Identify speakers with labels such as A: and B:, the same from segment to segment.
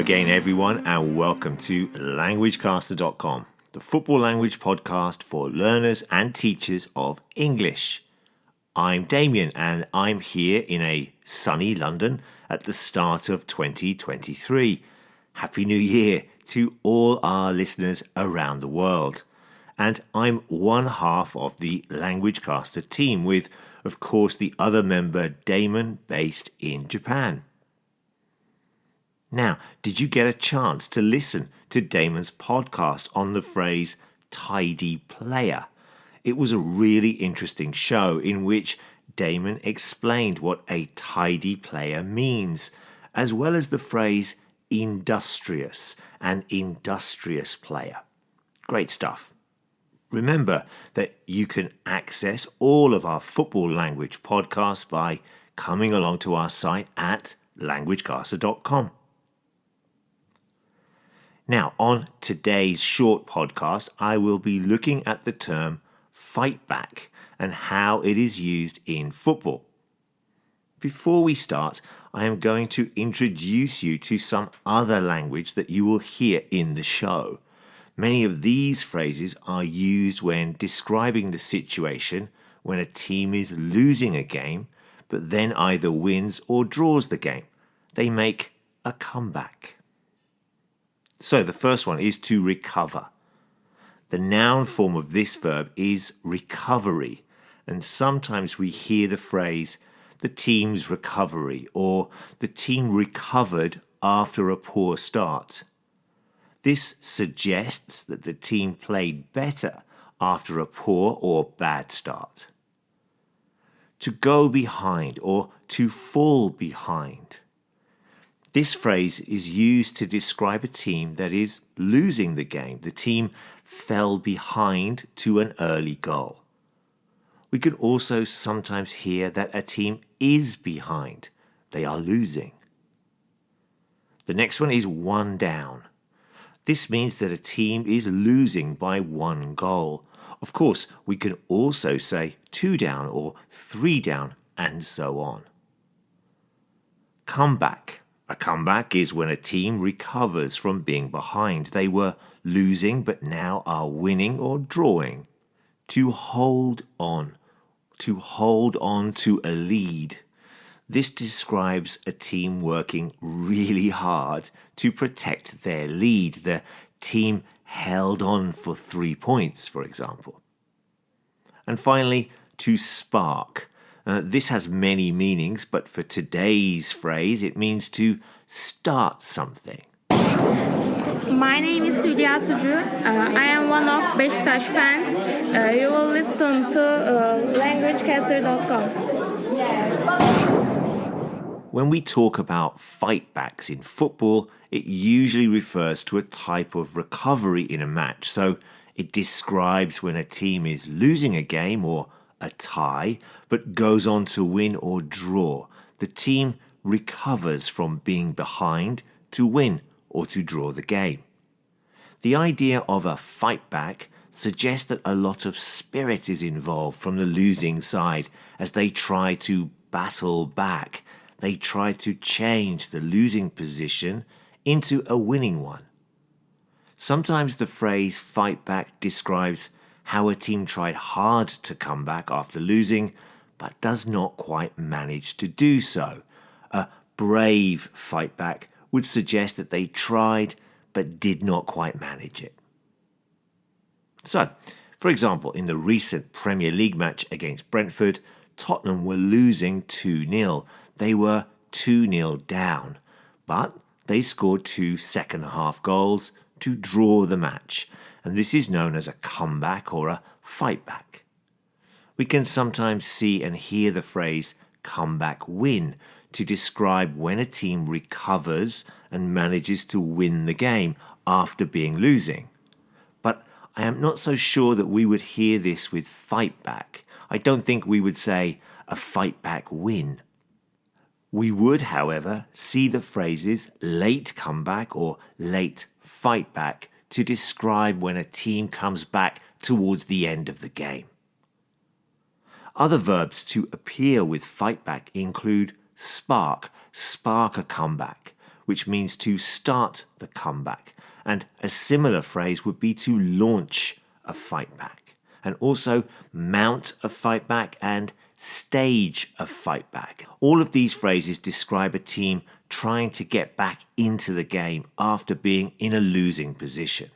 A: again, everyone, and welcome to LanguageCaster.com, the football language podcast for learners and teachers of English. I'm Damien, and I'm here in a sunny London at the start of 2023. Happy New Year to all our listeners around the world. And I'm one half of the LanguageCaster team with, of course, the other member, Damon, based in Japan. Now, did you get a chance to listen to Damon's podcast on the phrase tidy player? It was a really interesting show in which Damon explained what a tidy player means, as well as the phrase industrious and industrious player. Great stuff. Remember that you can access all of our football language podcasts by coming along to our site at languagecaster.com. Now, on today's short podcast, I will be looking at the term Fightback and how it is used in football. Before we start, I am going to introduce you to some other language that you will hear in the show. Many of these phrases are used when describing the situation when a team is losing a game, but then either wins or draws the game. They make a comeback. So the first one is to recover. The noun form of this verb is recovery, and sometimes we hear the phrase the team's recovery or the team recovered after a poor start. This suggests that the team played better after a poor or bad start. To go behind or to fall behind. This phrase is used to describe a team that is losing the game. The team fell behind to an early goal. We could also sometimes hear that a team is behind. They are losing. The next one is one down. This means that a team is losing by one goal. Of course, we can also say two down or three down and so on. Comeback. A comeback is when a team recovers from being behind. They were losing but now are winning or drawing. To hold on. To hold on to a lead. This describes a team working really hard to protect their lead. The team held on for 3 points, for example. And finally, to spark. This has many meanings, but for today's phrase, it means to start something.
B: My name is Hülya Sucu. I am one of Beşiktaş fans. You will listen to languagecaster.com.
A: When we talk about fightbacks in football, it usually refers to a type of recovery in a match. So it describes when a team is losing a game or a tie, but goes on to win or draw. The team recovers from being behind to win or to draw the game. The idea of a fight back suggests that a lot of spirit is involved from the losing side as they try to battle back. They try to change the losing position into a winning one. Sometimes the phrase fight back describes how a team tried hard to come back after losing, but does not quite manage to do so. A brave fight back would suggest that they tried, but did not quite manage it. So, for example, in the recent Premier League match against Brentford, Tottenham were losing 2-0. They were 2-0 down, but they scored 2 second-half goals to draw the match, and this is known as a comeback or a fight back. We can sometimes see and hear the phrase comeback win to describe when a team recovers and manages to win the game after being losing. But I am not so sure that we would hear this with fight back. I don't think we would say a fight back win. We would, however, see the phrases late comeback or late fight back to describe when a team comes back towards the end of the game. Other verbs to appear with fight back include spark a comeback. which means to start the comeback. And a similar phrase would be to launch a fight back, and also mount a fight back and stage a fight back. All of these phrases describe a team trying to get back into the game after being in a losing position.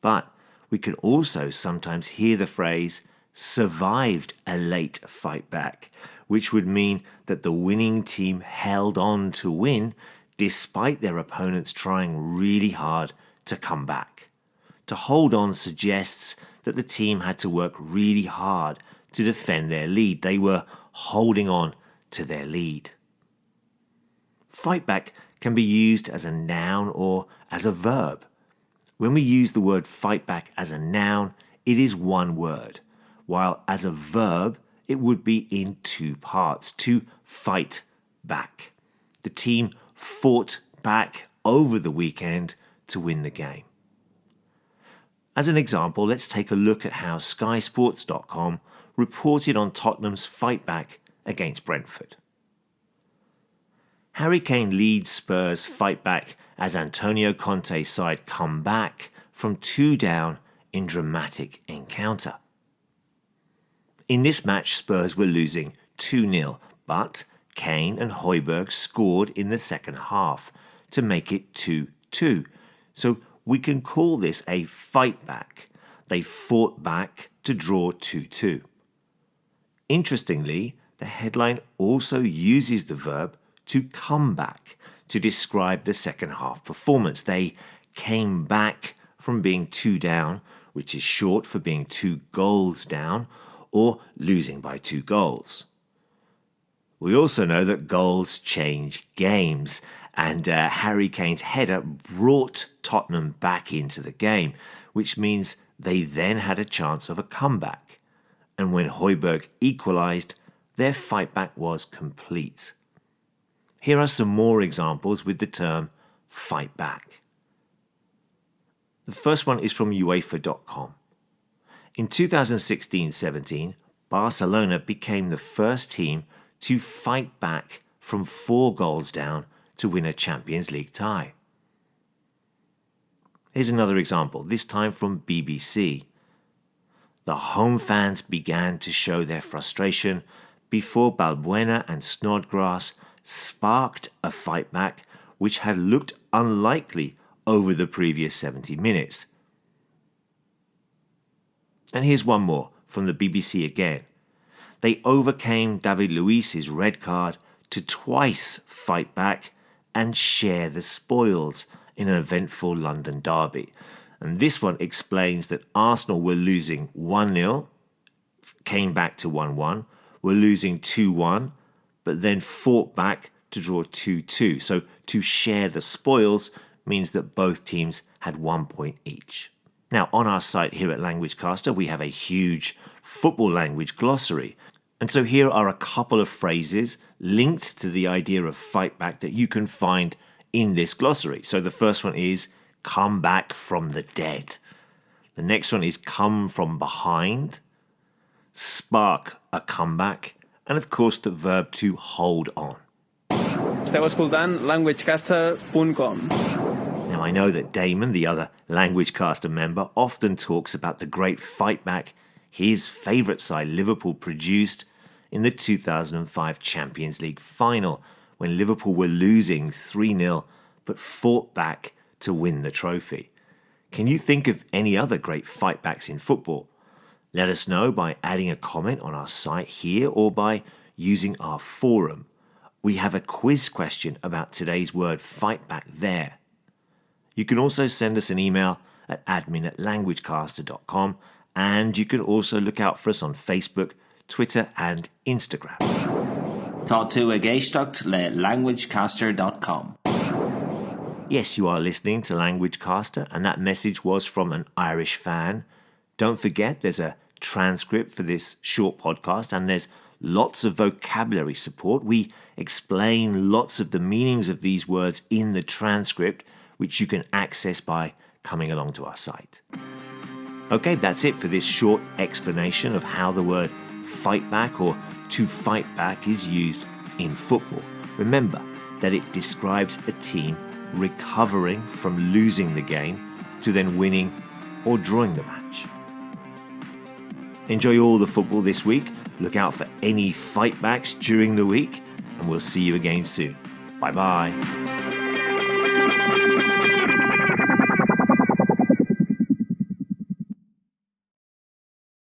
A: But we can also sometimes hear the phrase survived a late fight back, which would mean that the winning team held on to win despite their opponents trying really hard to come back. To hold on suggests that the team had to work really hard to defend their lead. They were holding on to their lead. Fight back can be used as a noun or as a verb. When we use the word fight back as a noun, it is one word, while as a verb, it would be in two parts, to fight back. The team fought back over the weekend to win the game. As an example, let's take a look at how SkySports.com reported on Tottenham's fight back against Brentford. Harry Kane leads Spurs fight back as Antonio Conte's side come back from 2 down in dramatic encounter. In this match, Spurs were losing 2-0, but Kane and Højbjerg scored in the second half to make it 2-2. So we can call this a fight back. They fought back to draw 2-2. Interestingly, the headline also uses the verb to come back to describe the second half performance. They came back from being 2 down, which is short for being 2 goals down, or losing by 2 goals. We also know that goals change games, and Harry Kane's header brought Tottenham back into the game, which means they then had a chance of a comeback. And when Højbjerg equalised, their fight back was complete. Here are some more examples with the term fight back. The first one is from UEFA.com. In 2016-17, Barcelona became the first team to fight back from 4 goals down to win a Champions League tie. Here's another example, this time from BBC. The home fans began to show their frustration before Balbuena and Snodgrass sparked a fight back which had looked unlikely over the previous 70 minutes. And here's one more from the BBC again. They overcame David Luiz's red card to twice fight back and share the spoils in an eventful London derby. And this one explains that Arsenal were losing 1-0, came back to 1-1, were losing 2-1, but then fought back to draw 2-2. So to share the spoils means that both teams had 1 point each. Now, on our site here at LanguageCaster, we have a huge football language glossary. And so here are a couple of phrases linked to the idea of fight back that you can find in this glossary. So the first one is come back from the dead. The next one is come from behind, spark a comeback, and of course the verb to hold on.
C: Esteu escoltant languagecaster.com.
A: Now, I know that Damon, the other LanguageCaster member, often talks about the great fight back his favourite side, Liverpool, produced in the 2005 Champions League final, when Liverpool were losing 3-0 but fought back to win the trophy. Can you think of any other great fight backs in football? Let us know by adding a comment on our site here or by using our forum. We have a quiz question about today's word fight back there. You can also send us an email at admin@languagecaster.com, and you can also look out for us on Facebook, Twitter and Instagram.
D: Tá tú a géisteacht le languagecaster.com.
A: Yes, you are listening to LanguageCaster, and that message was from an Irish fan. Don't forget, there's a transcript for this short podcast, and there's lots of vocabulary support. We explain lots of the meanings of these words in the transcript, which you can access by coming along to our site. Okay, that's it for this short explanation of how the word fight back or to fight back is used in football. Remember, that it describes a team recovering from losing the game to then winning or drawing the match. Enjoy all the football this week. Look out for any fightbacks during the week, and we'll see you again soon. Bye bye.